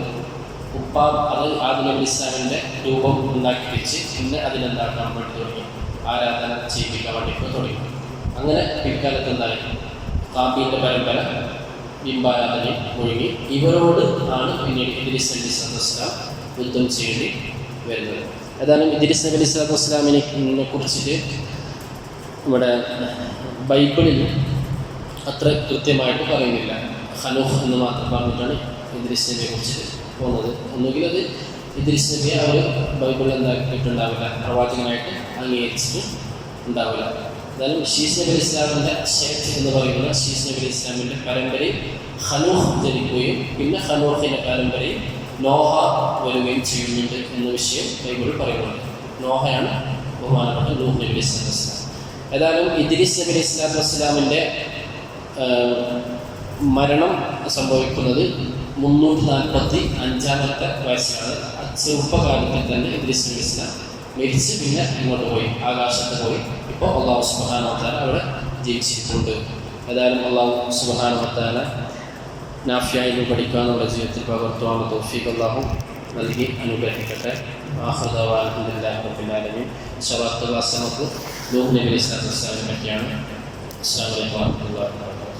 അത് ആദം അലൈഹിസ്സലാമിൻ്റെ രൂപം ഉണ്ടാക്കി വെച്ച് പിന്നെ അതിനെന്താക്കാൻ വേണ്ടി തുടങ്ങി, ആരാധന ചെയ്യിപ്പിക്കാൻ വേണ്ടിയിട്ട് തുടങ്ങി. അങ്ങനെ പിൽക്കാലത്ത് എന്തായി, ഹാബീലിൻ്റെ പരമ്പര ബിംബാരാധനയിൽ മുഴുകി. ഇവരോട് ആണ് പിന്നീട് ഇദ്രീസ് നബി സ്വല്ലല്ലാഹു അലൈഹി വസല്ലം യുദ്ധം ചെയ്യേണ്ടി വരുന്നത്. ഏതായാലും ഇദ്രീസ് നബി സ്വല്ലല്ലാഹു അലൈഹി വസല്ലമിനെ കുറിച്ചിട്ട് നമ്മുടെ ബൈബിളിൽ അത്ര കൃത്യമായിട്ട് പറയുന്നില്ല. ഖനൂഖ് എന്ന് മാത്രം പറഞ്ഞിട്ടാണ് ഇദ്രീസ് നബിയെ കുറിച്ചിട്ട് പോകുന്നത്. ഒന്നുകിൽ അത് ഇദ്രീസ് നബിയെ അവർ ബൈബിളിൽ എന്താക്കിയിട്ടുണ്ടാവില്ല, പ്രവാചകനായിട്ട് അംഗീകരിച്ചിട്ട് ഉണ്ടാവില്ല. എന്നാലും ശീസ് നബി അലൈഹി ഇസ്ലാമിൻ്റെ ശേഖ് എന്ന് പറയുന്ന ശീസ് നബി അലൈഹി ഇസ്ലാമിൻ്റെ പരമ്പരയിൽ ഖനൂഖ് ജനിക്കുകയും പിന്നെ ഖനൂഖിൻ്റെ പരമ്പരയിൽ നോഹ വരികയും ചെയ്യുന്നുണ്ട് എന്ന വിഷയം ബൈബിളിൽ പറയുന്നുണ്ട്. നോഹയാണ് ബഹുമാനപ്പെട്ട നൂഹ് നബി അലൈഹി സ്വലാത്തു വസ്സലാം. ഏതായാലും ഇദ്രീസ് നബി അലൈഹി സ്വലാത്തു വസ്സലാമിൻ്റെ മരണം സംഭവിക്കുന്നത് 345-ാമത്തെ വയസ്സിലാണ്. ചെറുപ്പകാലത്തിൽ തന്നെ ഇദ്രീസ് നബി ഇസ്ലാം മരിച്ച് പിന്നെ ഇങ്ങോട്ട് പോയി, ആകാശത്ത് പോയി. ഇപ്പോൾ അല്ലാഹു സുബ്ഹാനഹു വ തആല അവിടെ ജീവിച്ചിട്ടുണ്ട്. ഏതായാലും അല്ലാഹു സുബ്ഹാനഹു വ തആല നാഫിയായി പഠിക്കാനുള്ള ജീവിതത്തിൽ പകർത്തുവാനുള്ള തൗഫീഖ് അല്ലാഹു നൽകി അനുഗ്രഹിക്കട്ടെ. ആഖിറു ദഅവാന അൽഹംദുലില്ലാഹി റബ്ബിൽ ആലമീൻ. ഇൻഷാ അല്ലാഹ് അടുത്ത ക്ലാസ് നമുക്ക് നൂഹ് നബി അലൈഹി സ്വലാത്തു വസ്സലാമിനെ പറ്റിയാണ്. അസ്സലാമു അലൈക്കും വറഹ്മത്തുള്ളാഹി വബറകാതുഹു.